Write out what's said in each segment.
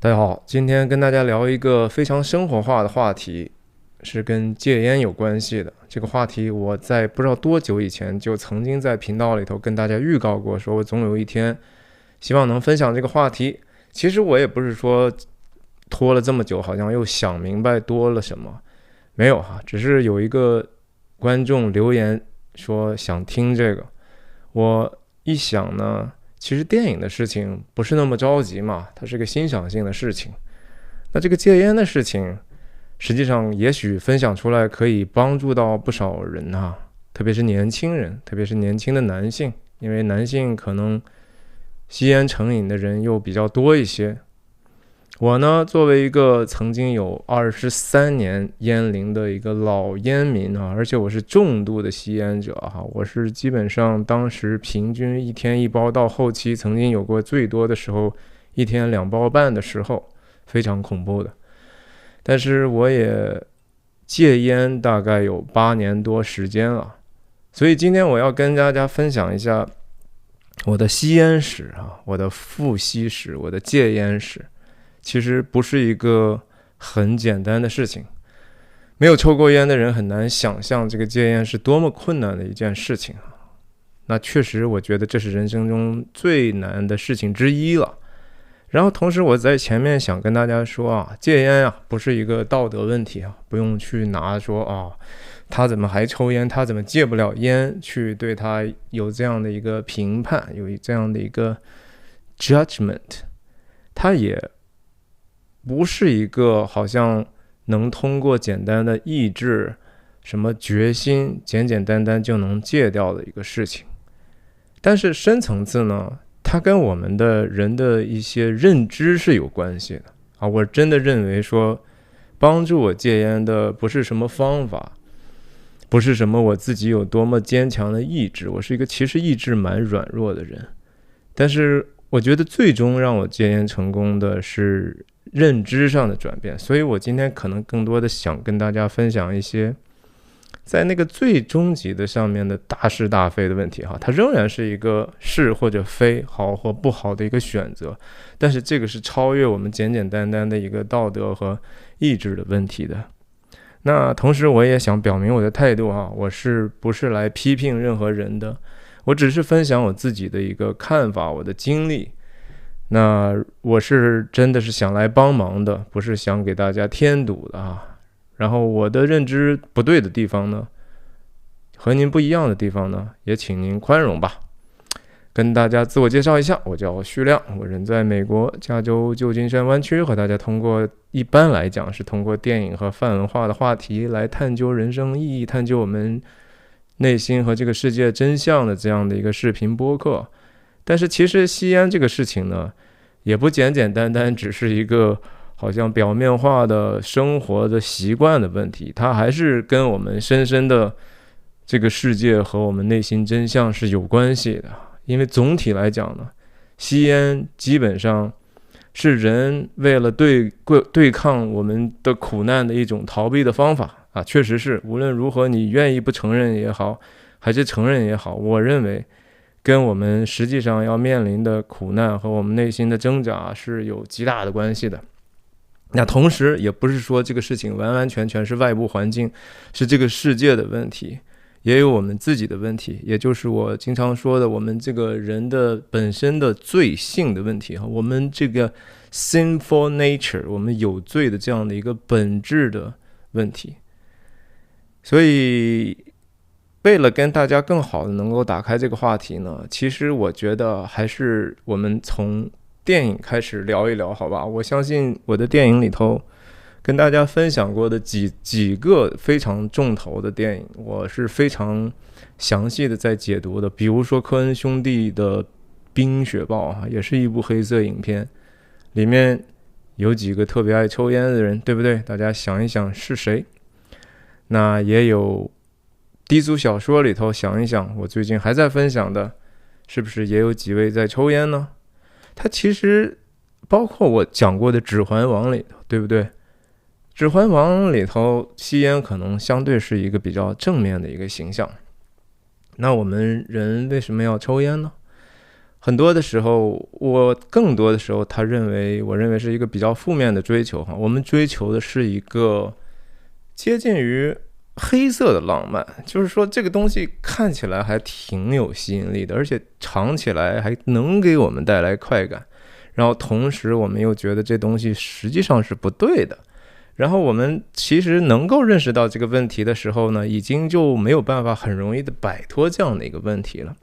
大家好，今天跟大家聊一个非常生活化的话题，是跟戒烟有关系的。这个话题我在不知道多久以前就曾经在频道里头跟大家预告过，说我总有一天希望能分享这个话题。其实我也不是说拖了这么久，好像又想明白多了什么，没有哈，只是有一个观众留言说想听这个，我一想呢。其实电影的事情不是那么着急嘛，它是个欣赏性的事情。那这个戒烟的事情，实际上也许分享出来可以帮助到不少人啊，特别是年轻人，特别是年轻的男性，因为男性可能吸烟成瘾的人又比较多一些。我呢，作为一个曾经有23年烟龄的一个老烟民啊，而且我是重度的吸烟者哈，我是基本上当时平均一天一包，到后期曾经有过最多的时候一天2包半的时候，非常恐怖的。但是我也戒烟大概有8年多时间了，所以今天我要跟大家分享一下我的吸烟史啊，我的复吸史，我的戒烟史。其实不是一个很简单的事情，没有抽过烟的人很难想象这个戒烟是多么困难的一件事情啊。那确实我觉得这是人生中最难的事情之一了。然后同时我在前面想跟大家说啊，戒烟啊不是一个道德问题啊，不用去拿说啊他怎么还抽烟，他怎么戒不了烟去对他有这样的一个评判，有这样的一个 judgment。 他也不是一个好像能通过简单的意志、什么决心，简简单单就能戒掉的一个事情。但是深层次呢，它跟我们的人的一些认知是有关系的啊。我真的认为说，帮助我戒烟的不是什么方法，不是什么我自己有多么坚强的意志，我是一个其实意志蛮软弱的人。但是我觉得最终让我戒烟成功的是认知上的转变，所以我今天可能更多的想跟大家分享一些在那个最终极的上面的大是大非的问题哈，它仍然是一个是或者非，好或不好的一个选择，但是这个是超越我们简简单单的一个道德和意志的问题的。那同时我也想表明我的态度哈，我是不是来批评任何人的，我只是分享我自己的一个看法，我的经历。那我是真的是想来帮忙的，不是想给大家添堵的啊。然后我的认知不对的地方呢，和您不一样的地方呢，也请您宽容吧。跟大家自我介绍一下，我叫徐亮，我人在美国加州旧金山湾区，和大家通过一般来讲是通过电影和泛文化的话题来探究人生意义，探究我们内心和这个世界真相的这样的一个视频播客。但是其实吸烟这个事情呢，也不简简单单只是一个好像表面化的生活的习惯的问题，它还是跟我们深深的这个世界和我们内心真相是有关系的。因为总体来讲呢，吸烟基本上是人为了对抗我们的苦难的一种逃避的方法啊，确实是，无论如何你愿意不承认也好，还是承认也好，我认为跟我们实际上要面临的苦难和我们内心的挣扎是有极大的关系的。那同时也不是说这个事情完完全全是外部环境，是这个世界的问题，也有我们自己的问题，也就是我经常说的我们这个人的本身的罪性的问题，我们这个 sinful nature， 我们有罪的这样的一个本质的问题。所以为了跟大家更好的能够打开这个话题呢，其实我觉得还是我们从电影开始聊一聊好吧。我相信我的电影里头跟大家分享过的几个非常重头的电影，我是非常详细的在解读的。比如说科恩兄弟的《冰雪暴》也是一部黑色影片，里面有几个特别爱抽烟的人，对不对？大家想一想是谁。那也有低俗小说里头，想一想我最近还在分享的，是不是也有几位在抽烟呢？它其实包括我讲过的《指环王》里头，对不对？《指环王》里头吸烟可能相对是一个比较正面的一个形象。那我们人为什么要抽烟呢？很多的时候，更多的时候，我认为是一个比较负面的追求哈。我们追求的是一个接近于黑色的浪漫，就是说这个东西看起来还挺有吸引力的，而且尝起来还能给我们带来快感。然后同时我们又觉得这东西实际上是不对的。然后我们其实能够认识到这个问题的时候呢，已经就没有办法很容易的摆脱这样的一个问题了。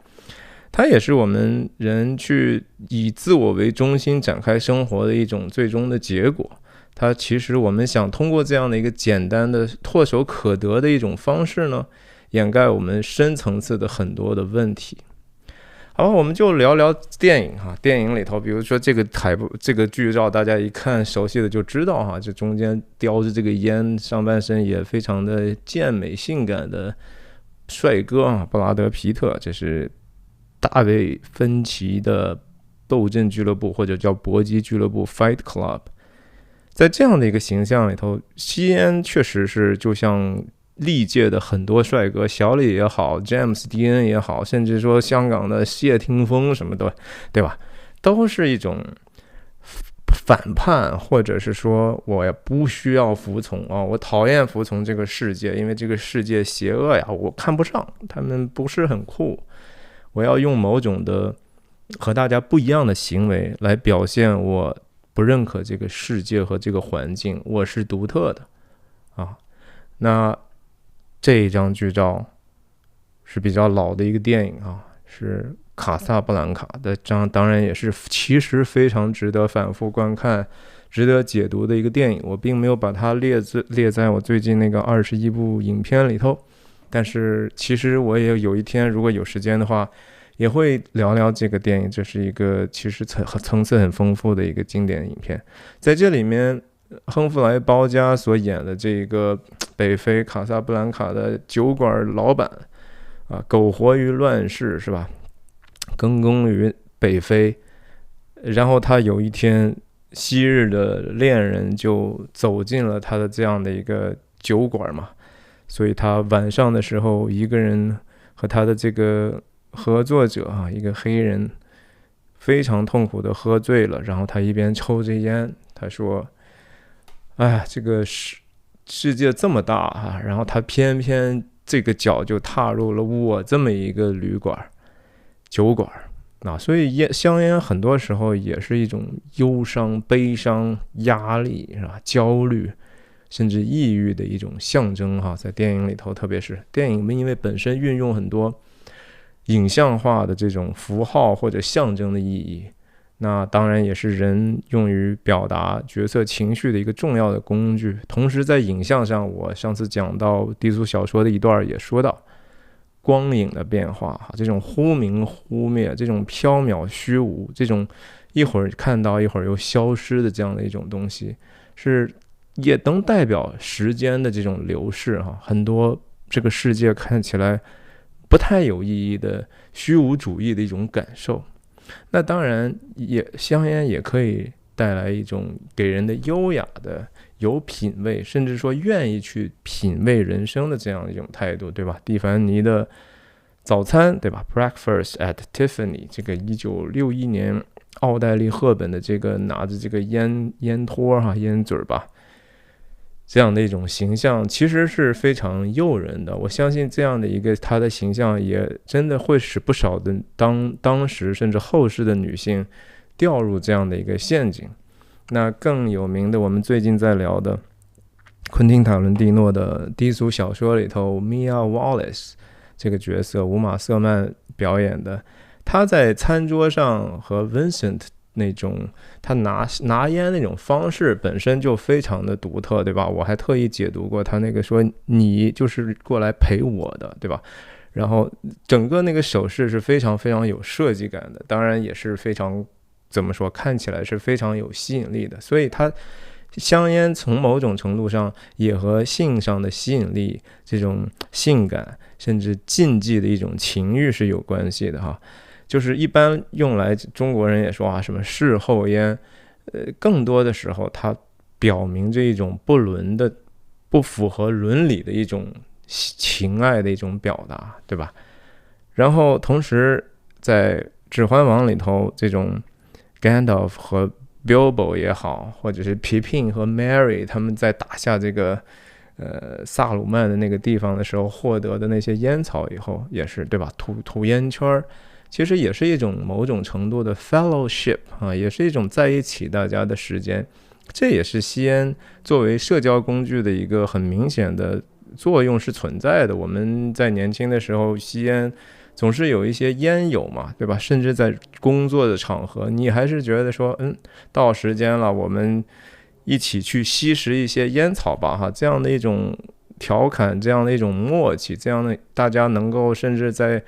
它也是我们人去以自我为中心展开生活的一种最终的结果。它其实我们想通过这样的一个简单的唾手可得的一种方式呢，掩盖我们深层次的很多的问题。好，我们就聊聊电影哈。电影里头，比如说这个剧照，大家一看熟悉的就知道哈，这中间叼着这个烟，上半身也非常的健美性感的帅哥啊，布拉德皮特，这是大卫芬奇的斗阵俱乐部，或者叫搏击俱乐部 Fight Club。在这样的一个形象里头，吸烟确实是就像历届的很多帅哥，小李也好，詹姆斯迪恩也好，甚至说香港的谢霆锋什么的，对吧？都是一种反叛，或者是说我也不需要服从啊，我讨厌服从这个世界，因为这个世界邪恶呀，我看不上，他们不是很酷，我要用某种的和大家不一样的行为来表现我不认可这个世界和这个环境，我是独特的啊。那这一张剧照是比较老的一个电影啊，是卡萨布兰卡的，当然也是其实非常值得反复观看、值得解读的一个电影。我并没有把它列在我最近那个21部影片里头，但是其实我也有一天如果有时间的话，也会聊聊这个电影。这是一个其实层次很丰富的一个经典影片。在这里面，亨弗莱·包嘉所演的这个北非卡萨布兰卡的酒馆老板啊，苟活于乱世是吧？耕工于北非，然后他有一天，昔日的恋人就走进了他的这样的一个酒馆嘛，所以他晚上的时候一个人和他的这个合作者啊，一个黑人，非常痛苦的喝醉了，然后他一边抽着烟，他说：“哎，这个世界这么大啊，然后他偏偏这个脚就踏入了我这么一个酒馆啊，所以香烟很多时候也是一种忧伤、悲伤、压力是吧？焦虑，甚至抑郁的一种象征哈。在电影里头，特别是电影，因为本身运用很多影像化的这种符号或者象征的意义。”那当然也是人用于表达角色情绪的一个重要的工具。同时在影像上，我上次讲到低俗小说的一段也说到光影的变化，这种忽明忽灭，这种缥缈虚无，这种一会儿看到一会儿又消失的这样的一种东西，是也能代表时间的这种流逝哈。很多这个世界看起来不太有意义的虚无主义的一种感受。那当然香烟也可以带来一种给人的优雅的有品味，甚至说愿意去品味人生的这样一种态度，对吧？蒂凡尼的早餐，对吧？ Breakfast at Tiffany， 这个1961年奥黛丽·赫本的这个拿着这个烟托哈，烟嘴吧，这样的一种形象其实是非常诱人的。我相信这样的一个她的形象也真的会使不少的当时甚至后世的女性掉入这样的一个陷阱。那更有名的，我们最近在聊的昆汀塔伦蒂诺的低俗小说里头 Mia Wallace 这个角色，伍玛瑟曼表演的，她在餐桌上和 Vincent那种他拿烟那种方式本身就非常的独特，对吧？我还特意解读过他那个说你就是过来陪我的，对吧？然后整个那个手势是非常非常有设计感的，当然也是非常怎么说，看起来是非常有吸引力的。所以它香烟从某种程度上也和性上的吸引力，这种性感甚至禁忌的一种情欲是有关系的哈。就是一般用来，中国人也说啊，什么事后烟，更多的时候它表明这一种不符合伦理的一种情爱的一种表达，对吧？然后同时在指环王里头这种 Gandalf 和 Bilbo 也好，或者是 Pippin 和 Merry 他们在打下这个萨鲁曼的那个地方的时候获得的那些烟草以后，也是对吧？吐烟圈其实也是一种某种程度的 fellowship 啊，也是一种在一起大家的时间。这也是吸烟作为社交工具的一个很明显的作用是存在的。我们在年轻的时候吸烟总是有一些烟友嘛，对吧？甚至在工作的场合，你还是觉得说，到时间了，我们一起去吸食一些烟草吧，哈，这样的一种调侃，这样的一种默契，这样的大家能够甚至在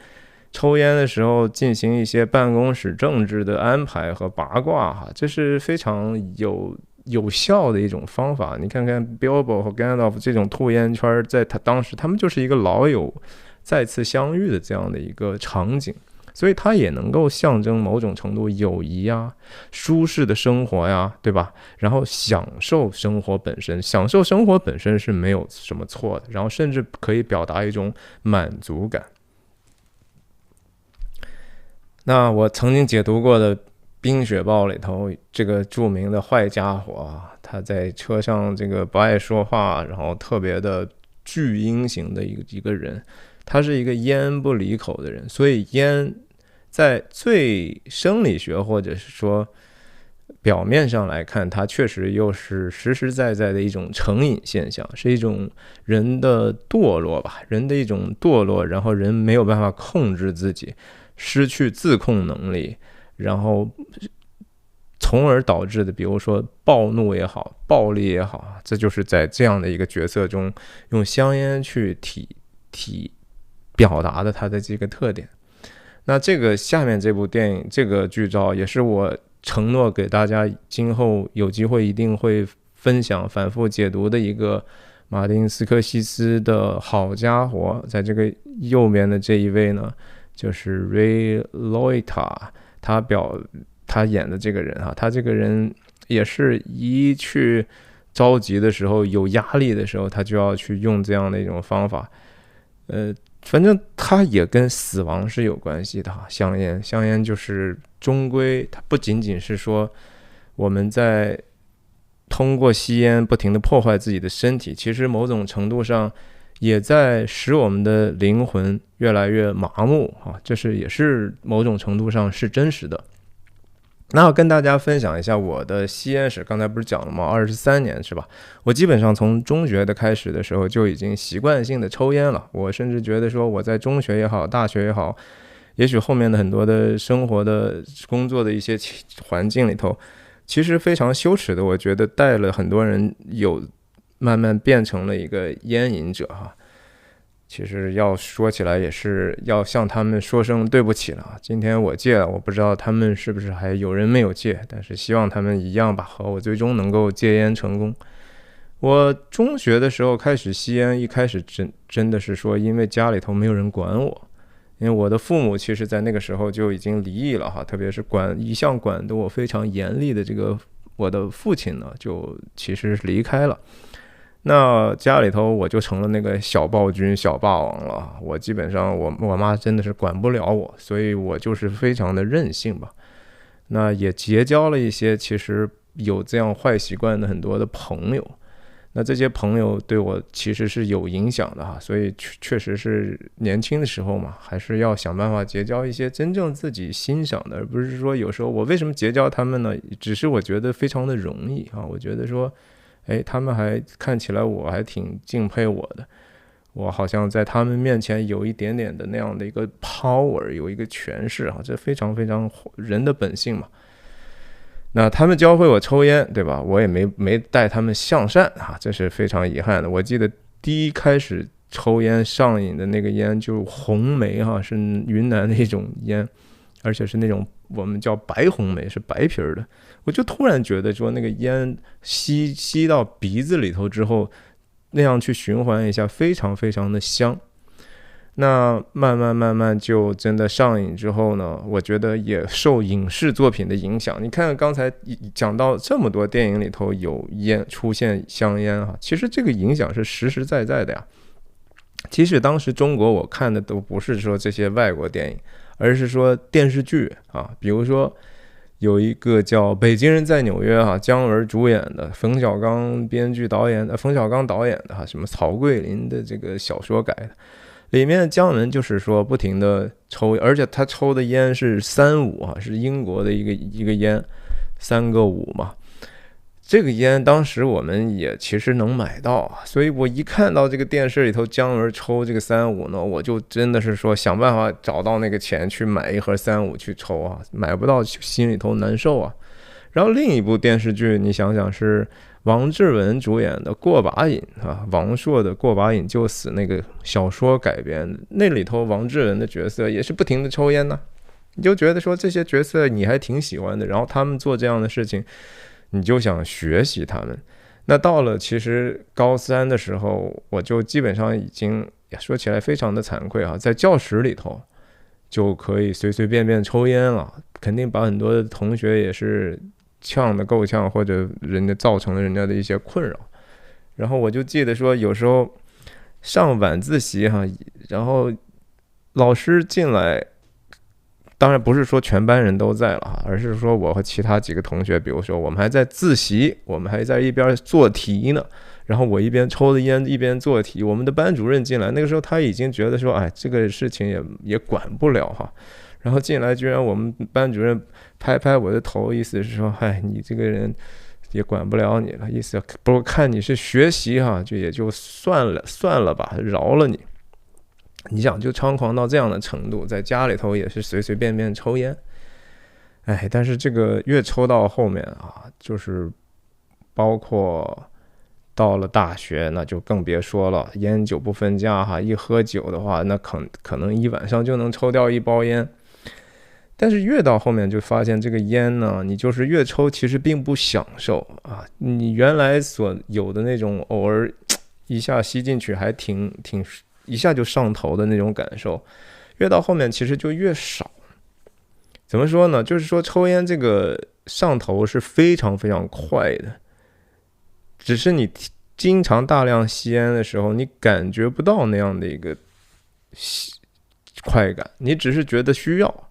抽烟的时候进行一些办公室政治的安排和八卦，哈，这是非常有效的一种方法。你看看 Bilbo 和 Gandalf 这种吐烟圈，在当时他们就是一个老友再次相遇的这样的一个场景，所以它也能够象征某种程度友谊啊、舒适的生活呀，对吧？然后享受生活本身，享受生活本身是没有什么错的，然后甚至可以表达一种满足感。那我曾经解读过的《冰雪暴》里头，这个著名的坏家伙啊，他在车上这个不爱说话，然后特别的巨婴型的一个人。他是一个烟不离口的人，所以烟在最生理学或者是说表面上来看，它确实又是实实在在的一种成瘾现象，是一种人的堕落吧，人的一种堕落，然后人没有办法控制自己，失去自控能力，然后从而导致的，比如说暴怒也好，暴力也好，这就是在这样的一个角色中，用香烟去表达的它的这个特点。那这个下面这部电影这个剧照也是我承诺给大家今后有机会一定会分享反复解读的一个马丁斯科西斯的好家伙。在这个右边的这一位呢，就是 Ray Liotta， 他演的这个人啊，他这个人也是一去着急的时候有压力的时候，他就要去用这样的一种方法。反正它也跟死亡是有关系的哈。香烟就是终归它不仅仅是说我们在通过吸烟不停地破坏自己的身体，其实某种程度上也在使我们的灵魂越来越麻木啊，这是也是某种程度上是真实的。那我跟大家分享一下我的吸烟史，刚才不是讲了吗？23年是吧？我基本上从中学的开始的时候就已经习惯性的抽烟了。我甚至觉得说我在中学也好，大学也好，也许后面的很多的生活的工作的一些环境里头，其实非常羞耻的。我觉得带了很多人慢慢变成了一个烟瘾者哈。其实要说起来也是要向他们说声对不起了。今天我戒了，我不知道他们是不是还有人没有戒，但是希望他们一样吧，和我最终能够戒烟成功。我中学的时候开始吸烟，一开始真的是说因为家里头没有人管我，因为我的父母其实在那个时候就已经离异了哈，特别是一向管得我非常严厉的这个我的父亲呢，就其实离开了。那家里头我就成了那个小暴君、小霸王了。我基本上我妈真的是管不了我，所以我就是非常的任性吧。那也结交了一些其实有这样坏习惯的很多的朋友。那这些朋友对我其实是有影响的哈，所以确实是年轻的时候嘛，还是要想办法结交一些真正自己欣赏的，而不是说有时候我为什么结交他们呢？只是我觉得非常的容易啊，我觉得说。他们还看起来我还挺敬佩我的，我好像在他们面前有一点点的那样的一个 power， 有一个权势啊，这非常非常人的本性嘛。那他们教会我抽烟，对吧？我也没带他们向善啊，这是非常遗憾的。我记得第一开始抽烟上瘾的那个烟就是红梅哈，是云南的一种烟，而且是那种我们叫白红梅，是白皮的。我就突然觉得说那个烟吸到鼻子里头之后，那样去循环一下，非常非常的香。那慢慢就真的上瘾之后呢，我觉得也受影视作品的影响。你看刚才讲到这么多电影里头有烟出现香烟哈，其实这个影响是实实在在的呀。即使当时中国我看的都不是说这些外国电影，而是说电视剧啊，比如说有一个叫《北京人在纽约》啊，姜文主演的，冯小刚编剧导演的，冯小刚导演的什么曹桂林的这个小说改的，里面姜文就是说不停的抽，而且他抽的烟是35啊，是英国的一个烟，3个5嘛。这个烟当时我们也其实能买到，所以我一看到这个电视里头姜文抽这个35呢，我就真的是说想办法找到那个钱去买一盒35去抽啊，买不到心里头难受啊。然后另一部电视剧你想想是王志文主演的《过把瘾》啊，王朔的《过把瘾就死》那个小说改编，那里头王志文的角色也是不停的抽烟呢，你就觉得说这些角色你还挺喜欢的，然后他们做这样的事情你就想学习他们。那到了其实高3的时候，我就基本上已经说起来非常的惭愧啊，在教室里头就可以随随便便抽烟了，肯定把很多的同学也是呛的够呛，或者人家造成了人家的一些困扰。然后我就记得说有时候上晚自习哈，然后老师进来，当然不是说全班人都在了，而是说我和其他几个同学，比如说我们还在自习，我们还在一边做题呢，然后我一边抽着烟一边做题。我们的班主任进来，那个时候他已经觉得说，哎，这个事情也管不了哈。然后进来居然我们班主任拍拍我的头，意思是说，哎，你这个人也管不了你了，意思不过看你是学习哈，就也就算了吧，饶了你。你想就猖狂到这样的程度，在家里头也是随随便便抽烟，哎，但是这个越抽到后面啊，就是包括到了大学，那就更别说了，烟酒不分家哈，一喝酒的话，那可能一晚上就能抽掉1包烟。但是越到后面就发现这个烟呢，你就是越抽其实并不享受啊，你原来所有的那种偶尔一下吸进去还挺一下就上头的那种感受，越到后面其实就越少。怎么说呢？就是说抽烟这个上头是非常非常快的，只是你经常大量吸烟的时候，你感觉不到那样的一个快感，你只是觉得需要，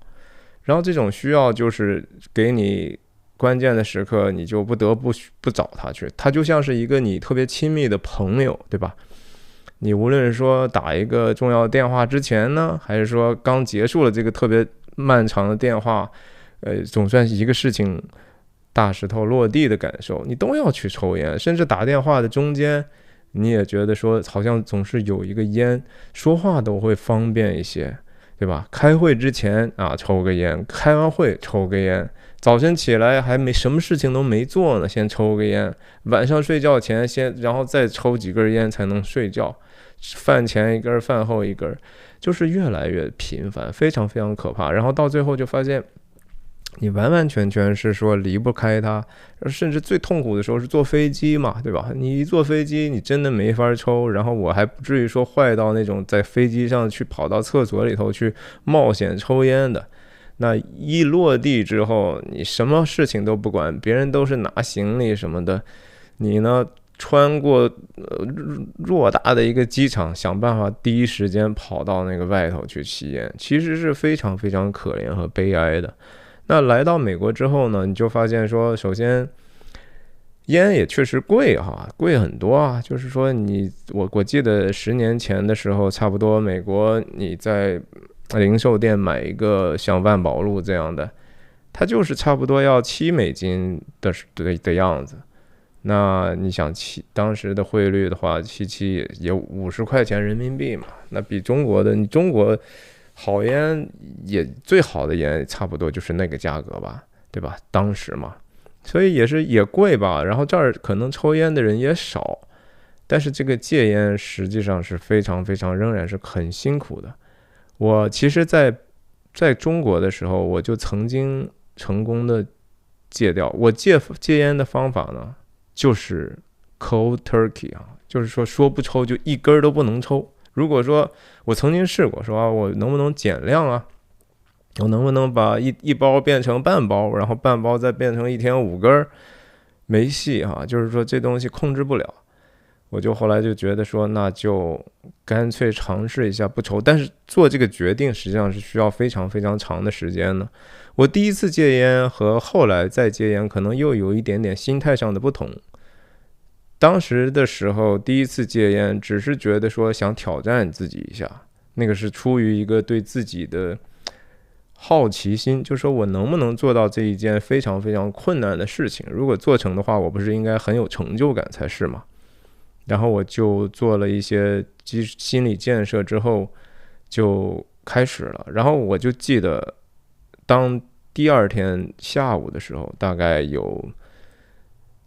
然后这种需要就是给你关键的时刻，你就不得不找他去，他就像是一个你特别亲密的朋友，对吧？你无论是说打一个重要电话之前呢，还是说刚结束了这个特别漫长的电话，总算是一个事情大石头落地的感受，你都要去抽烟。甚至打电话的中间，你也觉得说好像总是有一个烟，说话都会方便一些，对吧？开会之前啊抽个烟，开完会抽个烟，早晨起来还没什么事情都没做呢，先抽个烟，晚上睡觉前然后再抽几根烟才能睡觉。饭前1根，饭后1根，就是越来越频繁，非常非常可怕。然后到最后就发现，你完完全全是说离不开它，甚至最痛苦的时候是坐飞机嘛，对吧？你一坐飞机，你真的没法抽。然后我还不至于说坏到那种在飞机上去跑到厕所里头去冒险抽烟的。那一落地之后，你什么事情都不管，别人都是拿行李什么的，你呢？穿过偌大的一个机场，想办法第一时间跑到那个外头去吸烟，其实是非常非常可怜和悲哀的。那来到美国之后呢，你就发现说，首先烟也确实贵哈，贵很多啊。就是说我记得10年前的时候，差不多美国你在零售店买一个像万宝路这样的，它就是差不多要$7的样子。那你想当时的汇率的话，77也50块钱人民币嘛，那比中国的，你中国好烟也最好的烟差不多就是那个价格吧，对吧？当时嘛，所以也贵吧。然后这儿可能抽烟的人也少，但是这个戒烟实际上是非常非常仍然是很辛苦的。我其实在中国的时候，我就曾经成功的戒掉。我戒烟的方法呢，就是 cold turkey 啊，就是说不抽就一根都不能抽。如果说我曾经试过说我能不能减量啊，我能不能把一包变成半包，然后半包再变成1天5根，没戏啊，就是说这东西控制不了。我就后来就觉得说，那就干脆尝试一下不抽。但是做这个决定实际上是需要非常非常长的时间的。我第一次戒烟和后来再戒烟可能又有一点点心态上的不同。当时的时候第一次戒烟只是觉得说想挑战自己一下，那个是出于一个对自己的好奇心，就说我能不能做到这一件非常非常困难的事情，如果做成的话我不是应该很有成就感才是吗？然后我就做了一些心理建设之后就开始了。然后我就记得当第二天下午的时候，大概有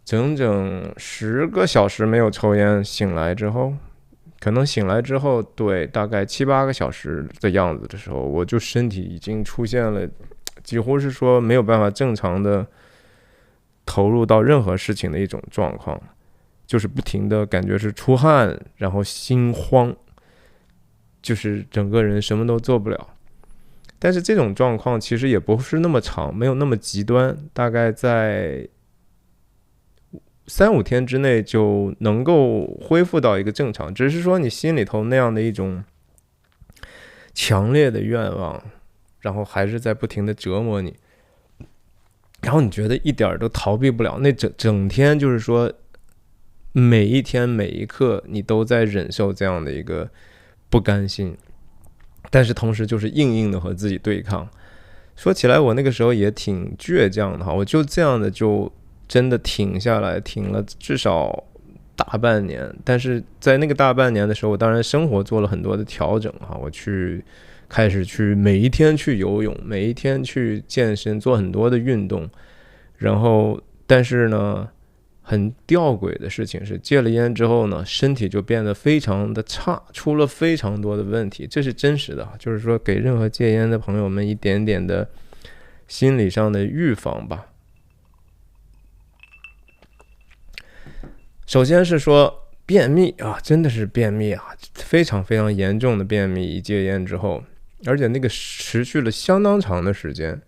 整整10个小时没有抽烟，醒来之后可能醒来之后对大概7、8个小时的样子的时候，我就身体已经出现了几乎是说没有办法正常的投入到任何事情的一种状况，就是不停的感觉是出汗，然后心慌，就是整个人什么都做不了。但是这种状况其实也不是那么长，没有那么极端，大概在3、5天之内就能够恢复到一个正常，只是说你心里头那样的一种强烈的愿望，然后还是在不停的折磨你，然后你觉得一点都逃避不了，那整天就是说每一天每一刻你都在忍受这样的一个不甘心，但是同时就是硬硬的和自己对抗。说起来我那个时候也挺倔强的哈，我就这样的就真的挺下来，挺了至少大半年。但是在那个大半年的时候，我当然生活做了很多的调整哈，我开始去每一天去游泳，每一天去健身，做很多的运动。然后但是呢很吊诡的事情是，戒了烟之后呢，身体就变得非常的差，出了非常多的问题，这是真实的，就是说给任何戒烟的朋友们一点点的心理上的预防吧。首先是说便秘啊，真的是便秘啊，非常非常严重的便秘，一戒烟之后，而且那个持续了相当长的时间。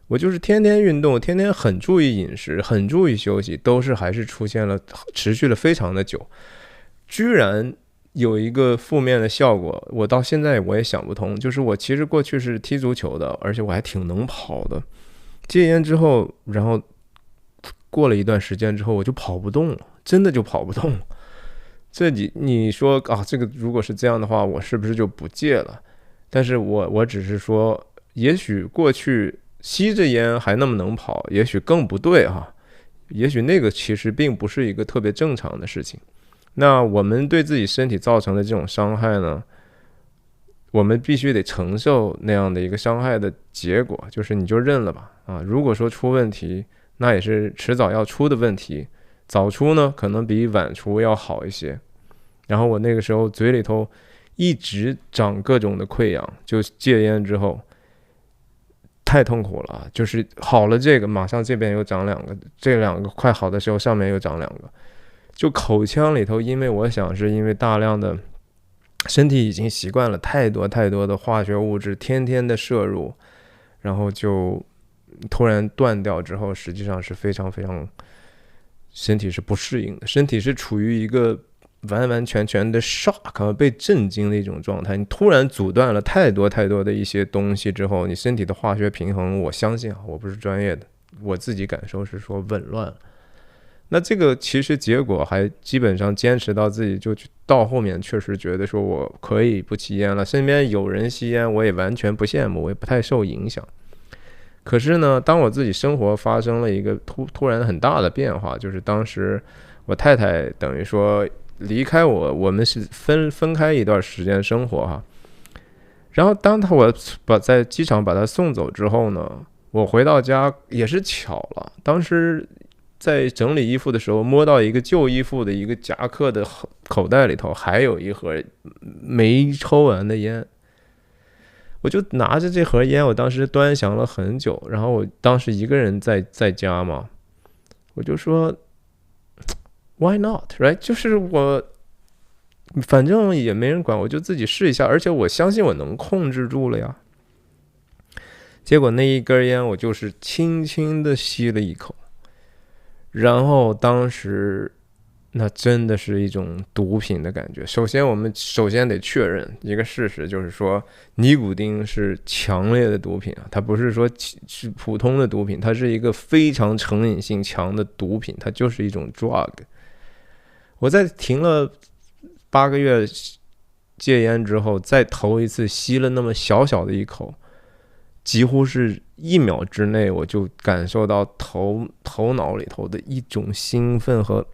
我就是天天运动，天天很注意饮食，很注意休息，都是还是出现了持续了非常的久，居然有一个负面的效果，我到现在我也想不通。就是我其实过去是踢足球的，而且我还挺能跑的，戒烟之后，然后过了一段时间之后，我就跑不动了，真的就跑不动了。这你说啊，这个如果是这样的话，我是不是就不戒了？但是我只是说，也许过去吸着烟还那么能跑，也许更不对哈，也许那个其实并不是一个特别正常的事情。那我们对自己身体造成的这种伤害呢，我们必须得承受那样的一个伤害的结果，就是你就认了吧啊。如果说出问题，那也是迟早要出的问题，早出呢可能比晚出要好一些。然后我那个时候嘴里头一直长各种的溃疡，就戒烟之后太痛苦了，就是好了这个马上这边又长2个，这2个快好的时候上面又长2个，就口腔里头，因为我想是因为大量的身体已经习惯了太多太多的化学物质天天的摄入，然后就突然断掉之后，实际上是非常非常身体是不适应的，身体是处于一个完完全全的 shock 被震惊的一种状态。你突然阻断了太多太多的一些东西之后，你身体的化学平衡，我相信我不是专业的，我自己感受是说紊乱了。那这个其实结果还基本上坚持到自己就到后面确实觉得说我可以不吸烟了，身边有人吸烟我也完全不羡慕，我也不太受影响。可是呢，当我自己生活发生了一个突然很大的变化，就是当时我太太等于说离开我，我们是分开一段时间生活哈。然后当我在机场把她送走之后呢，我回到家也是巧了，当时在整理衣服的时候摸到一个旧衣服的一个夹克的口袋里头还有一盒没抽完的烟，我就拿着这盒烟，我当时端详了很久，然后我当时一个人在家嘛，我就说 Why not right， 就是我反正也没人管，我就自己试一下，而且我相信我能控制住了呀。结果那一根烟我就是轻轻的吸了一口，然后当时那真的是一种毒品的感觉。我们首先得确认一个事实，就是说尼古丁是强烈的毒品啊，它不是说是普通的毒品，它是一个非常成瘾性强的毒品，它就是一种 drug。我在停了8个月戒烟之后，再头一次吸了那么小小的一口，几乎是1秒之内，我就感受到头脑里头的一种兴奋和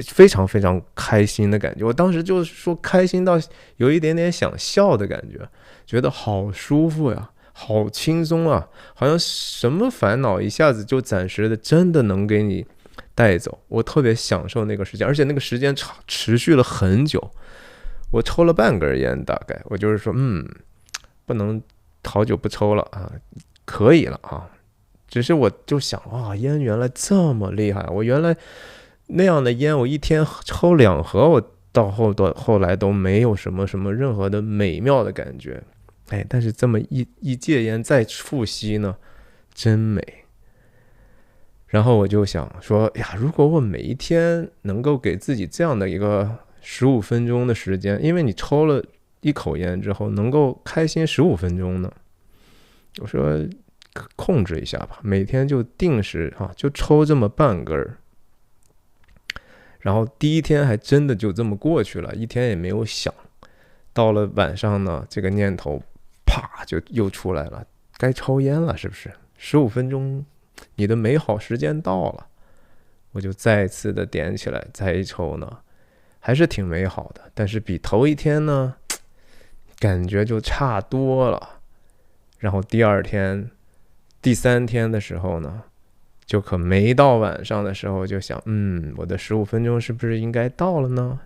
非常非常开心的感觉。我当时就是说开心到有一点点想笑的感觉，觉得好舒服呀，好轻松啊，好像什么烦恼一下子就暂时的真的能给你带走。我特别享受那个时间，而且那个时间持续了很久。我抽了半根烟，大概我就是说，不能好久不抽了啊，可以了啊。只是我就想，哇，烟原来这么厉害！我原来那样的烟，我一天抽2盒，我到后来都没有什么任何的美妙的感觉。哎，但是这么一戒烟再复吸呢，真美。然后我就想说呀，如果我每一天能够给自己这样的一个15分钟的时间，因为你抽了1口烟之后能够开心15分钟呢，我说控制一下吧，每天就定时就抽这么半根儿。然后第一天还真的就这么过去了，一天也没有想。到了晚上呢，这个念头啪就又出来了，该抽烟了，是不是？15分钟，你的美好时间到了。我就再次的点起来，再一抽呢，还是挺美好的，但是比头一天呢，感觉就差多了。然后第2天、第3天的时候呢，就可没到晚上的时候就想，我的15分钟是不是应该到了呢？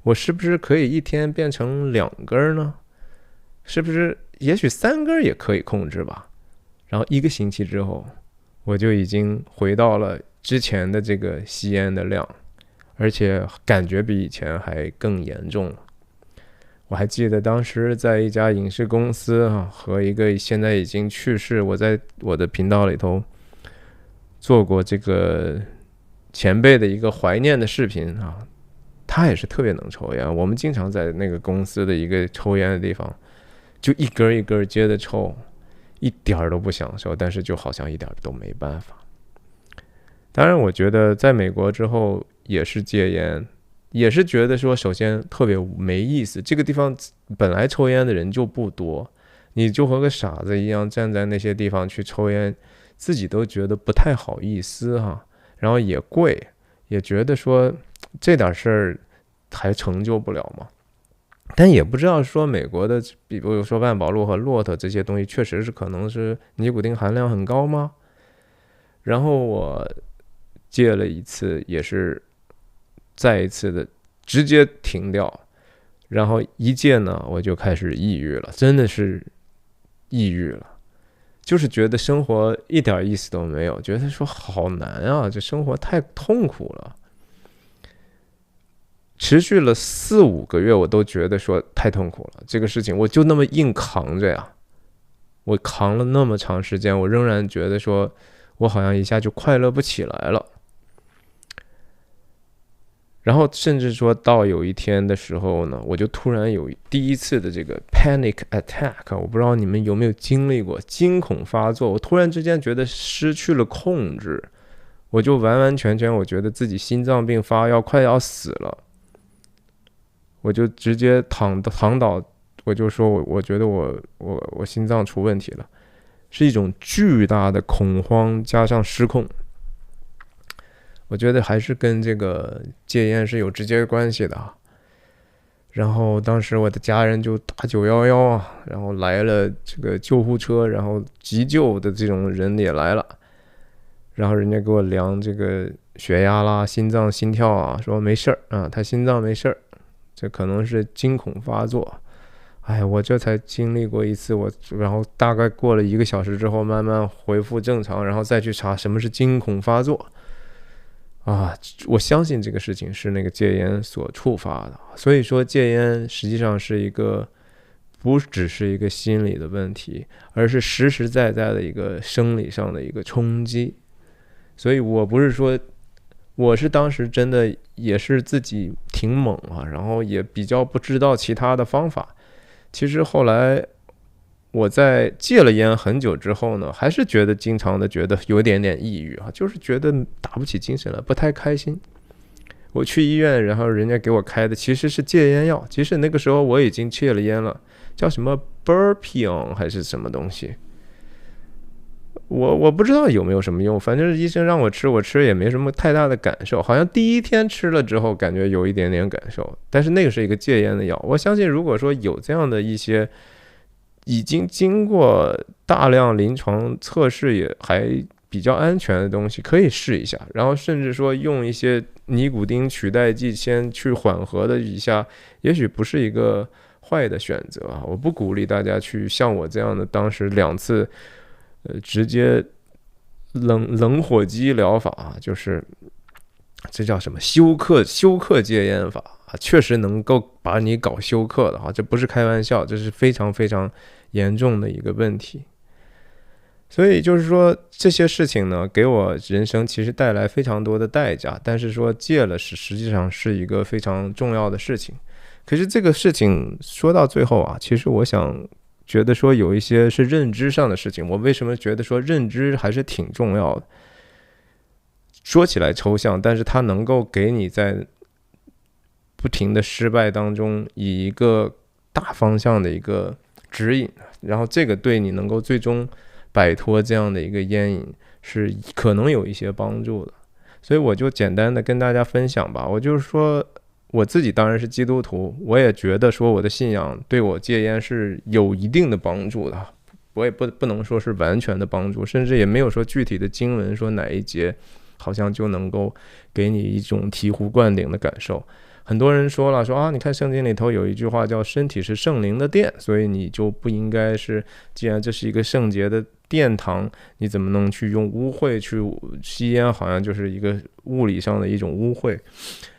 我是不是可以一天变成2根呢？是不是也许3根也可以控制吧？然后1个星期之后，我就已经回到了之前的这个吸烟的量，而且感觉比以前还更严重了。我还记得当时在一家影视公司和一个现在已经去世，我在我的频道里头做过这个前辈的一个怀念的视频他也是特别能抽烟。我们经常在那个公司的一个抽烟的地方，就一根一根接着抽，一点都不享受，但是就好像一点都没办法。当然，我觉得在美国之后也是戒烟，也是觉得说，首先特别没意思。这个地方本来抽烟的人就不多，你就和个傻子一样站在那些地方去抽烟，自己都觉得不太好意思然后也贵，也觉得说这点事儿还成就不了嘛。但也不知道说美国的，比如说万宝路和骆驼这些东西，确实是可能是尼古丁含量很高吗？然后我戒了一次，也是再一次的直接停掉，然后一戒呢，我就开始抑郁了，真的是抑郁了，就是觉得生活一点意思都没有，觉得说好难啊，这生活太痛苦了。持续了4、5个月，我都觉得说太痛苦了，这个事情我就那么硬扛着呀，我扛了那么长时间，我仍然觉得说我好像一下就快乐不起来了。然后甚至说到有一天的时候呢，我就突然有第一次的这个 panic attack， 我不知道你们有没有经历过惊恐发作。我突然之间觉得失去了控制，我就完完全全我觉得自己心脏病发药，快要死了。我就直接躺倒，我就说我觉得我心脏出问题了，是一种巨大的恐慌加上失控。我觉得还是跟这个戒烟是有直接关系的然后当时我的家人就打911然后来了这个救护车，然后急救的这种人也来了，然后人家给我量这个血压啦、心脏心跳说没事儿他心脏没事儿，这可能是惊恐发作。哎，我这才经历过一次，然后大概过了1个小时之后慢慢恢复正常，然后再去查什么是惊恐发作我相信这个事情是那个戒烟所触发的。所以说戒烟实际上是一个不只是一个心理的问题，而是实实在在的一个生理上的一个冲击。所以我不是说我是当时真的也是自己挺猛啊，然后也比较不知道其他的方法。其实后来我在戒了烟很久之后呢，还是经常的觉得有点抑郁啊，就是觉得打不起精神了，不太开心。我去医院，然后人家给我开的其实是戒烟药，即使那个时候我已经戒了烟了，叫什么 Burpion 还是什么东西，我不知道有没有什么用，反正医生让我吃，我吃也没什么太大的感受，好像第一天吃了之后感觉有一点点感受，但是那个是一个戒烟的药。我相信如果说有这样的一些已经经过大量临床测试也还比较安全的东西，可以试一下，然后甚至说用一些尼古丁取代剂先去缓和的一下，也许不是一个坏的选择啊。我不鼓励大家去像我这样的，当时2次直接冷火鸡疗法啊，就是这叫什么休克戒烟法啊，确实能够把你搞休克的哈，这不是开玩笑，这是非常非常严重的一个问题。所以就是说这些事情呢，给我人生其实带来非常多的代价，但是说戒了实际上是一个非常重要的事情。可是这个事情说到最后啊，其实我想觉得说有一些是认知上的事情。我为什么觉得说认知还是挺重要的？说起来抽象，但是它能够给你在不停的失败当中以一个大方向的一个指引，然后这个对你能够最终摆脱这样的一个烟瘾是可能有一些帮助的。所以我就简单的跟大家分享吧。我就是说我自己当然是基督徒，我也觉得说我的信仰对我戒烟是有一定的帮助的，我也不能说是完全的帮助，甚至也没有说具体的经文说哪一节好像就能够给你一种醍醐灌顶的感受。很多人说了，说啊，你看圣经里头有一句话叫身体是圣灵的殿，所以你就不应该是，既然这是一个圣洁的殿堂，你怎么能去用污秽去吸烟，好像就是一个物理上的一种污秽。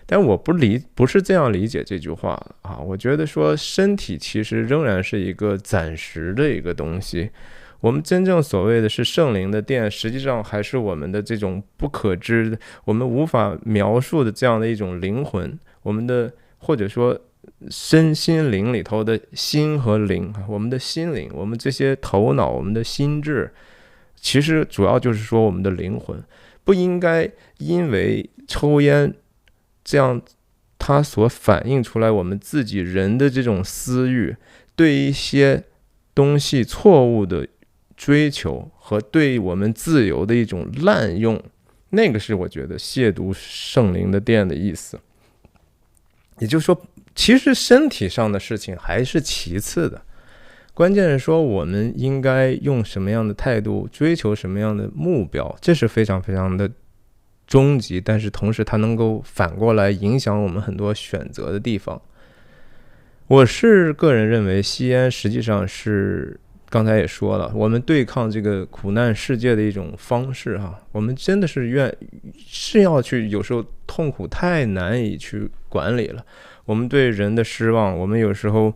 但我不是这样理解这句话啊，我觉得说身体其实仍然是一个暂时的一个东西，我们真正所谓的是圣灵的殿，实际上还是我们的这种不可知的，我们无法描述的这样的一种灵魂，我们的或者说身心灵里头的心和灵，我们的心灵，我们这些头脑，我们的心智，其实主要就是说我们的灵魂不应该因为抽烟这样它所反映出来我们自己人的这种私欲，对一些东西错误的追求和对我们自由的一种滥用，那个是我觉得亵渎圣灵的殿的意思。也就是说，其实身体上的事情还是其次的，关键是说我们应该用什么样的态度追求什么样的目标，这是非常非常的终极，但是同时它能够反过来影响我们很多选择的地方。我是个人认为吸烟实际上是刚才也说了，我们对抗这个苦难世界的一种方式哈。我们真的是要去，有时候痛苦太难以去管理了，我们对人的失望，我们有时候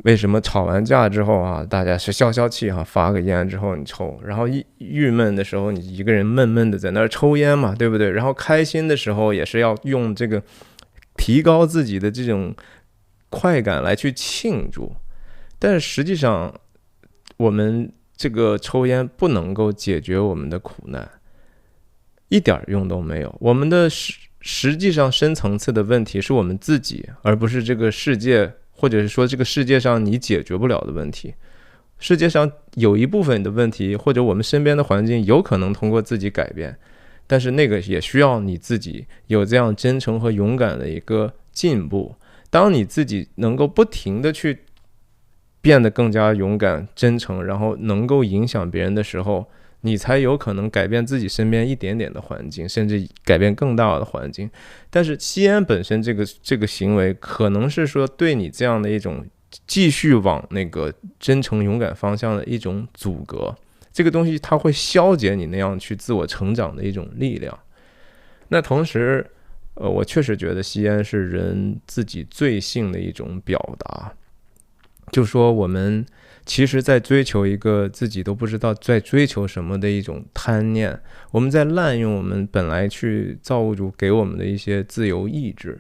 为什么吵完架之后啊，大家是消气哈，发个烟之后你抽，然后郁闷的时候你一个人闷闷的在那儿抽烟嘛，对不对？然后开心的时候也是要用这个提高自己的这种快感来去庆祝，但是实际上我们这个抽烟不能够解决我们的苦难，一点用都没有。我们的实际上深层次的问题是我们自己，而不是这个世界，或者是说这个世界上你解决不了的问题。世界上有一部分的问题，或者我们身边的环境有可能通过自己改变，但是那个也需要你自己有这样真诚和勇敢的一个进步。当你自己能够不停的去变得更加勇敢真诚，然后能够影响别人的时候，你才有可能改变自己身边一点点的环境，甚至改变更大的环境。但是吸烟本身这个行为可能是说对你这样的一种继续往那个真诚勇敢方向的一种阻隔，这个东西它会消解你那样去自我成长的一种力量。那同时我确实觉得吸烟是人自己罪性的一种表达，就说我们其实在追求一个自己都不知道在追求什么的一种贪念，我们在滥用我们本来去造物主给我们的一些自由意志。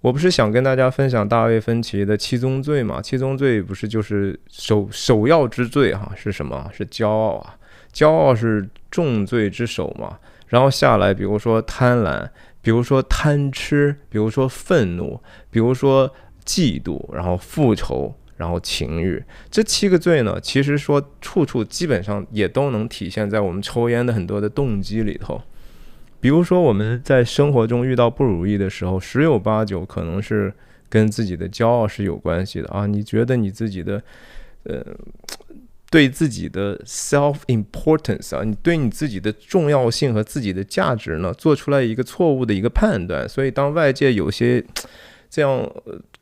我不是想跟大家分享大卫芬奇的七宗罪嘛？七宗罪不是就是首要之罪是什么？是骄傲啊！骄傲是重罪之首嘛。然后下来，比如说贪婪，比如说贪吃，比如说愤怒，比如说嫉妒，然后复仇，然后情欲。这7个罪呢，其实说处处基本上也都能体现在我们抽烟的很多的动机里头。比如说我们在生活中遇到不如意的时候，十有八九可能是跟自己的骄傲是有关系的啊。你觉得你自己的对自己的 self importance 啊，你对你自己的重要性和自己的价值呢，做出来一个错误的一个判断。所以当外界有些这样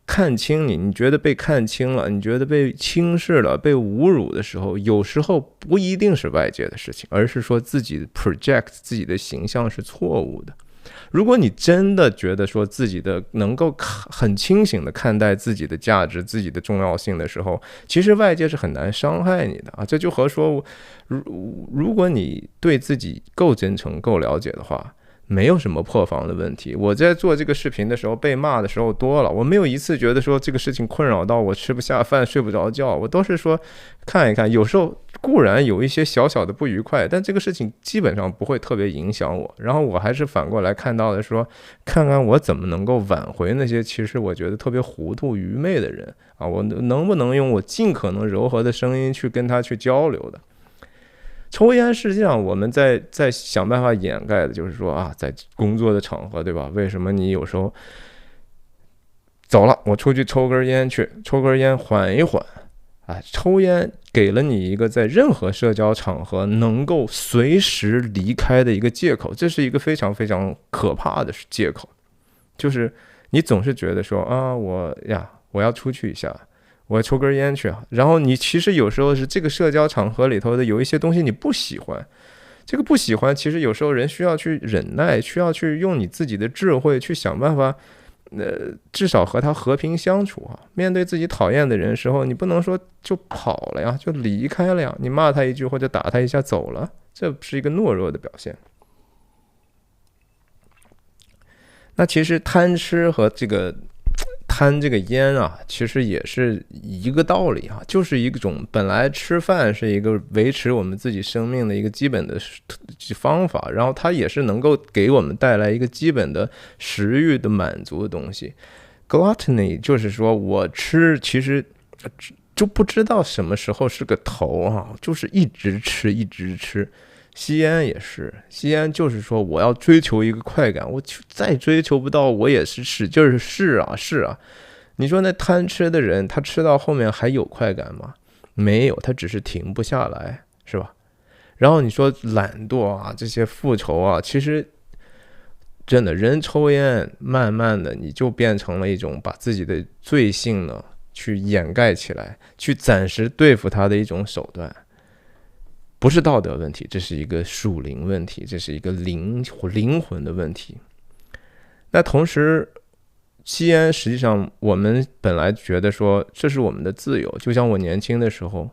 看清你，你觉得被看清了，你觉得被轻视了，被侮辱的时候，有时候不一定是外界的事情，而是说自己 project 自己的形象是错误的。如果你真的觉得说自己的能够很清醒的看待自己的价值、自己的重要性的时候，其实外界是很难伤害你的啊。这就和说，如果你对自己够真诚、够了解的话，没有什么破防的问题。我在做这个视频的时候被骂的时候多了，我没有一次觉得说这个事情困扰到我吃不下饭睡不着觉，我都是说看一看，有时候固然有一些小小的不愉快，但这个事情基本上不会特别影响我。然后我还是反过来看到的说，看看我怎么能够挽回那些其实我觉得特别糊涂愚昧的人啊，我能不能用我尽可能柔和的声音去跟他去交流的。抽烟实际上我们在想办法掩盖的就是说啊，在工作的场合，对吧？为什么你有时候走了，我出去抽根烟去，抽根烟缓一缓啊？抽烟给了你一个在任何社交场合能够随时离开的一个借口，这是一个非常非常可怕的借口，就是你总是觉得说啊，我要出去一下。我要抽根烟去啊，然后你其实有时候是这个社交场合里头的有一些东西你不喜欢，这个不喜欢其实有时候人需要去忍耐，需要去用你自己的智慧去想办法，至少和他和平相处啊。面对自己讨厌的人的时候，你不能说就跑了呀，就离开了呀，你骂他一句或者打他一下走了，这是一个懦弱的表现。那其实贪吃和贪这个烟啊，其实也是一个道理啊，就是一种本来吃饭是一个维持我们自己生命的一个基本的方法，然后它也是能够给我们带来一个基本的食欲的满足的东西。Gluttony 就是说我吃其实就不知道什么时候是个头啊，就是一直吃一直吃。吸烟也是，吸烟就是说我要追求一个快感，我再追求不到，我也是使劲儿试啊。你说那贪吃的人，他吃到后面还有快感吗？没有，他只是停不下来，是吧？然后你说懒惰啊，这些复仇啊，其实真的人抽烟，慢慢的你就变成了一种把自己的罪性呢去掩盖起来，去暂时对付他的一种手段。不是道德问题，这是一个属灵问题，这是一个灵魂的问题。那同时，吸烟实际上我们本来觉得说这是我们的自由，就像我年轻的时候，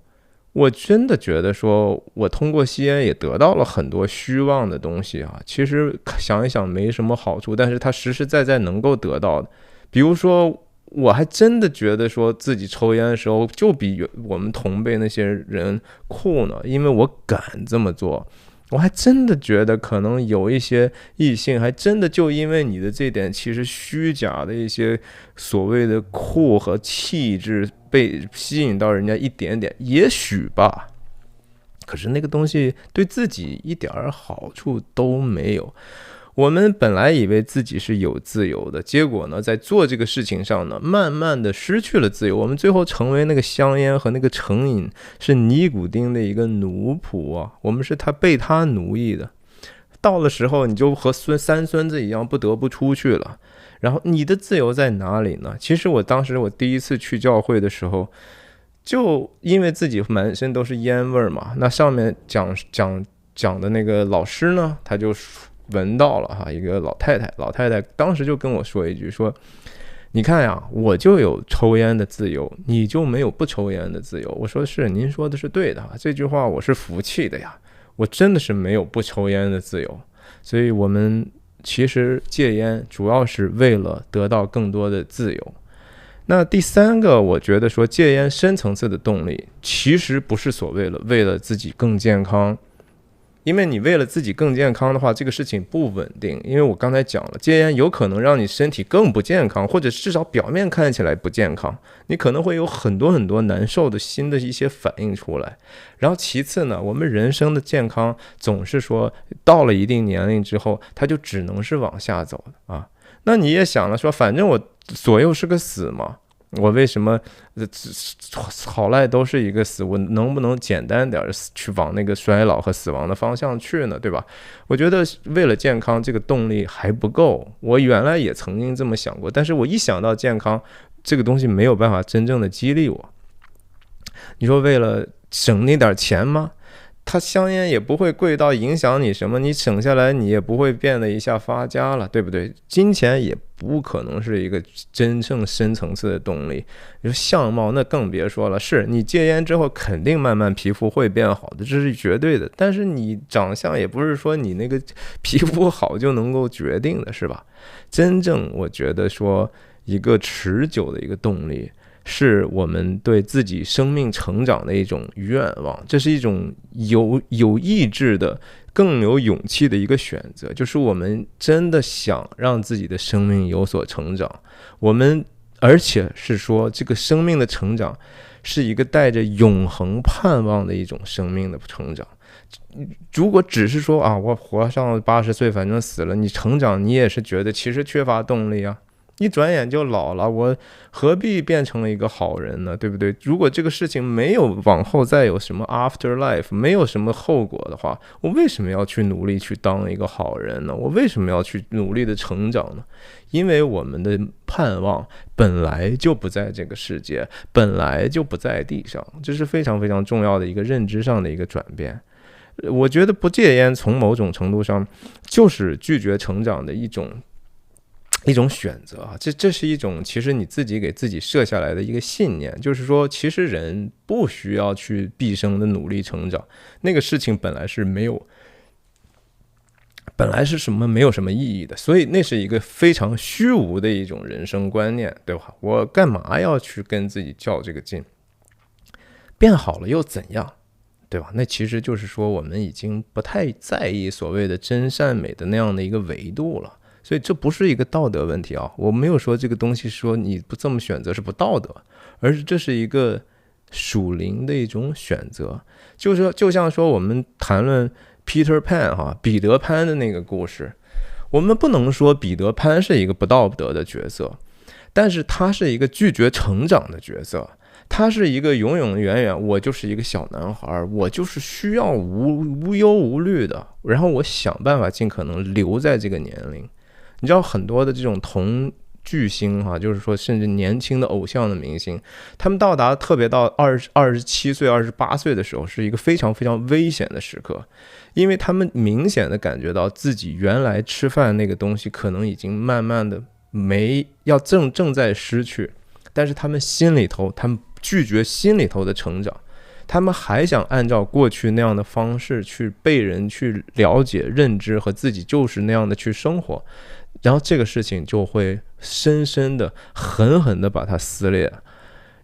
我真的觉得说我通过吸烟也得到了很多虚妄的东西啊。其实想一想没什么好处，但是它实实在在能够得到的，比如说。我还真的觉得说自己抽烟的时候就比我们同辈那些人酷呢，因为我敢这么做。我还真的觉得可能有一些异性还真的就因为你的这点其实虚假的一些所谓的酷和气质被吸引到人家一点点，也许吧。可是那个东西对自己一点好处都没有。我们本来以为自己是有自由的，结果呢，在做这个事情上呢，慢慢的失去了自由。我们最后成为那个香烟和那个成瘾，是尼古丁的一个奴仆啊，我们是被他奴役的。到了时候，你就和三孙子一样，不得不出去了。然后你的自由在哪里呢？其实当时我第一次去教会的时候，就因为自己满身都是烟味嘛，那上面讲的那个老师呢，他就闻到了哈，一个老太太当时就跟我说一句说，你看呀，我就有抽烟的自由，你就没有不抽烟的自由。我说是，您说的是对的，这句话我是服气的呀，我真的是没有不抽烟的自由。所以我们其实戒烟主要是为了得到更多的自由。那第三个，我觉得说戒烟深层次的动力，其实不是为了自己更健康，因为你为了自己更健康的话，这个事情不稳定。因为我刚才讲了，戒烟有可能让你身体更不健康，或者至少表面看起来不健康，你可能会有很多很多难受的新的一些反应出来。然后其次呢，我们人生的健康总是说到了一定年龄之后，它就只能是往下走的啊。那你也想了说，反正我左右是个死嘛，我为什么好赖都是一个死，我能不能简单点去往那个衰老和死亡的方向去呢？对吧？我觉得为了健康这个动力还不够。我原来也曾经这么想过，但是我一想到健康这个东西没有办法真正的激励我。你说为了省那点钱吗？它香烟也不会贵到影响你什么，你省下来你也不会变得一下发家了，对不对？金钱也不可能是一个真正深层次的动力。你说相貌那更别说了，是你戒烟之后肯定慢慢皮肤会变好的，这是绝对的。但是你长相也不是说你那个皮肤好就能够决定的，是吧？真正我觉得说一个持久的一个动力，是我们对自己生命成长的一种愿望，这是一种有意志的、更有勇气的一个选择，就是我们真的想让自己的生命有所成长，而且是说这个生命的成长是一个带着永恒盼望的一种生命的成长。如果只是说啊，我活上80岁，反正死了，你成长你也是觉得其实缺乏动力啊。一转眼就老了，我何必变成了一个好人呢？对不对？如果这个事情没有往后再有什么 afterlife， 没有什么后果的话，我为什么要去努力去当一个好人呢？我为什么要去努力的成长呢？因为我们的盼望本来就不在这个世界，本来就不在地上，这是非常非常重要的一个认知上的一个转变。我觉得不戒烟从某种程度上就是拒绝成长的一种选择啊，这是一种其实你自己给自己设下来的一个信念，就是说其实人不需要去毕生的努力成长，那个事情本来是没有什么意义的，所以那是一个非常虚无的一种人生观念，对吧？我干嘛要去跟自己较这个劲？变好了又怎样？对吧？那其实就是说我们已经不太在意所谓的真善美的那样的一个维度了。所以这不是一个道德问题啊，我没有说这个东西说你不这么选择是不道德，而是这是一个属灵的一种选择。就像说我们谈论 Peter Pan 彼得潘的那个故事，我们不能说彼得潘是一个不道德的角色，但是他是一个拒绝成长的角色，他是一个永永远远我就是一个小男孩，我就是需要无忧无虑的，然后我想办法尽可能留在这个年龄。你知道很多的这种同巨星就是说甚至年轻的偶像的明星，他们特别到27岁28岁的时候是一个非常非常危险的时刻，因为他们明显的感觉到自己原来吃饭那个东西可能已经慢慢的正在失去，但是他们拒绝心里头的成长，他们还想按照过去那样的方式去被人去了解认知和自己就是那样的去生活，然后这个事情就会深深的狠狠的把它撕裂。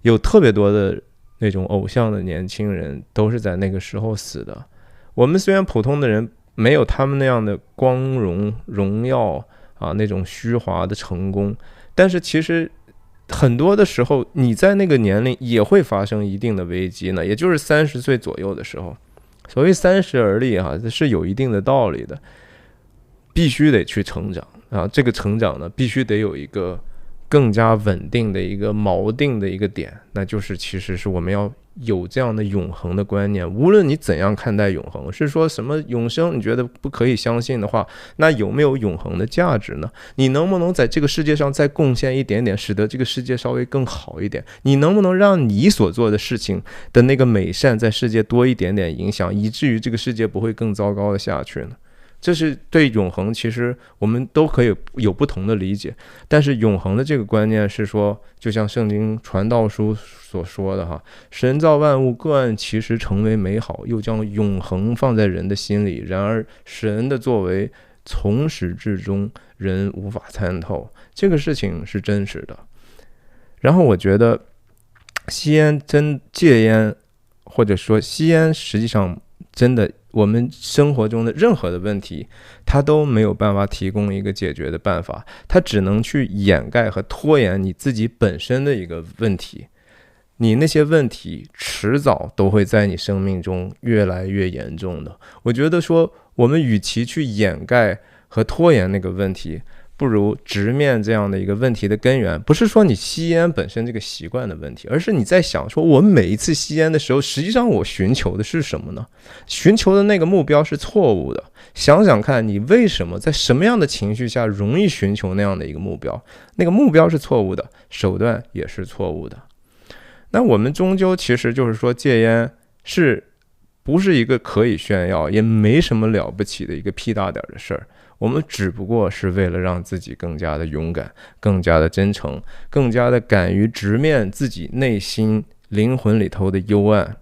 有特别多的那种偶像的年轻人都是在那个时候死的。我们虽然普通的人没有他们那样的光荣荣耀那种虚华的成功，但是其实很多的时候你在那个年龄也会发生一定的危机呢，也就是30岁左右的时候。所谓30而立这是有一定的道理的，必须得去成长这个成长呢必须得有一个更加稳定的一个锚定的一个点，那就是其实是我们要有这样的永恒的观念。无论你怎样看待永恒，是说什么永生你觉得不可以相信的话，那有没有永恒的价值呢？你能不能在这个世界上再贡献一点点，使得这个世界稍微更好一点？你能不能让你所做的事情的那个美善在世界多一点点影响，以至于这个世界不会更糟糕的下去呢？这是对永恒，其实我们都可以有不同的理解，但是永恒的这个观念是说，就像圣经传道书所说的哈，神造万物各按其时成为美好，又将永恒放在人的心里，然而神的作为从始至终人无法参透，这个事情是真实的。然后我觉得吸烟戒烟，或者说吸烟实际上真的我们生活中的任何的问题，它都没有办法提供一个解决的办法，它只能去掩盖和拖延你自己本身的一个问题。你那些问题迟早都会在你生命中越来越严重的。我觉得说，我们与其去掩盖和拖延那个问题，不如直面这样的一个问题的根源。不是说你吸烟本身这个习惯的问题，而是你在想说，我每一次吸烟的时候，实际上我寻求的是什么呢？寻求的那个目标是错误的。想想看，你为什么在什么样的情绪下容易寻求那样的一个目标？那个目标是错误的，手段也是错误的。那我们终究其实就是说，戒烟是不是一个可以炫耀，也没什么了不起的一个屁大点的事儿。我们只不过是为了让自己更加的勇敢，更加的真诚，更加的敢于直面自己内心灵魂里头的幽暗。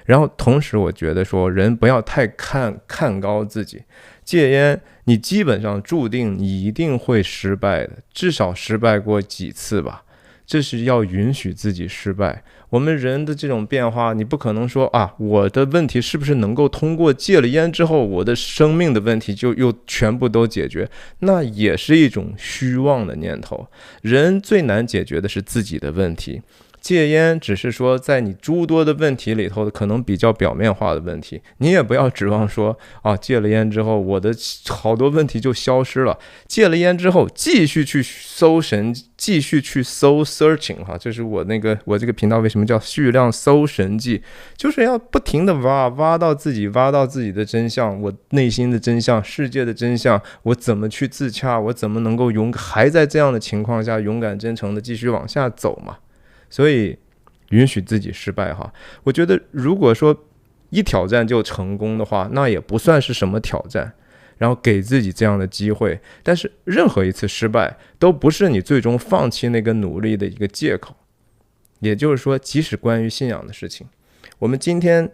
然后同时我觉得说，人不要太看高自己。戒烟你基本上注定你一定会失败的，至少失败过几次吧。这是要允许自己失败。我们人的这种变化，你不可能说啊，我的问题是不是能够通过戒了烟之后，我的生命的问题就又全部都解决？那也是一种虚妄的念头。人最难解决的是自己的问题。戒烟只是说在你诸多的问题里头可能比较表面化的问题，你也不要指望说啊，戒了烟之后我的好多问题就消失了。戒了烟之后继续去搜神，继续去搜 searching 哈，这是我这个频道为什么叫旭亮搜神记，就是要不停的挖到自己的真相，我内心的真相，世界的真相，我怎么去自洽，我怎么能够还在这样的情况下勇敢真诚的继续往下走嘛。所以允许自己失败哈，我觉得如果说一挑战就成功的话，那也不算是什么挑战，然后给自己这样的机会。但是任何一次失败都不是你最终放弃那个努力的一个借口。也就是说，即使关于信仰的事情，我们今天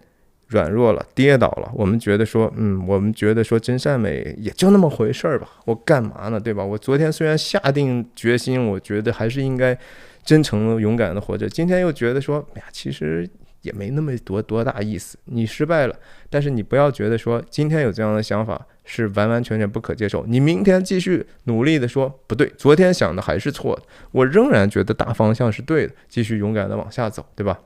软弱了，跌倒了，我们觉得说真善美也就那么回事儿吧，我干嘛呢，对吧？我昨天虽然下定决心，我觉得还是应该真诚的勇敢的活着，今天又觉得说，哎呀，其实也没那么多大意思。你失败了，但是你不要觉得说今天有这样的想法是完完全全不可接受，你明天继续努力的说不对，昨天想的还是错的，我仍然觉得大方向是对的，继续勇敢的往下走，对吧？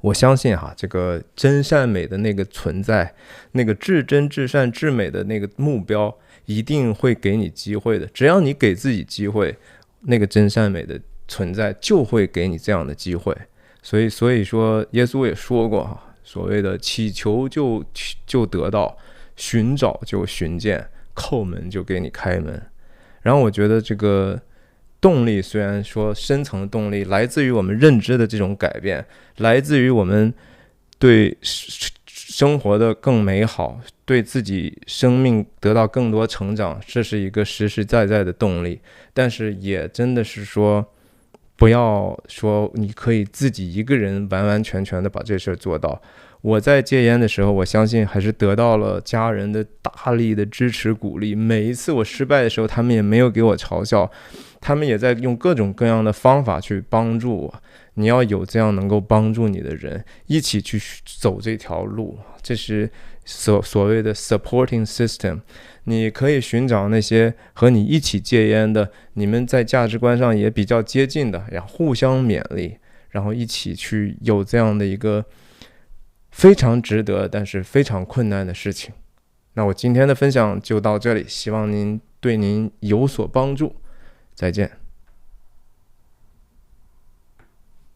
我相信哈，这个真善美的那个存在，那个至真至善至美的那个目标，一定会给你机会的。只要你给自己机会，那个真善美的存在就会给你这样的机会。所以说，耶稣也说过哈，所谓的祈求就得到，寻找就寻见，叩门就给你开门。然后我觉得这个动力虽然说深层的动力来自于我们认知的这种改变，来自于我们对生活的更美好，对自己生命得到更多成长，这是一个实实在在的动力。但是也真的是说，不要说你可以自己一个人完完全全的把这事做到。我在戒烟的时候，我相信还是得到了家人的大力的支持鼓励。每一次我失败的时候，他们也没有给我嘲笑，他们也在用各种各样的方法去帮助我。你要有这样能够帮助你的人，一起去走这条路，这是所谓的 supporting system。 你可以寻找那些和你一起戒烟的，你们在价值观上也比较接近的，然后互相勉励，然后一起去有这样的一个非常值得但是非常困难的事情。那我今天的分享就到这里，希望对您有所帮助，再见。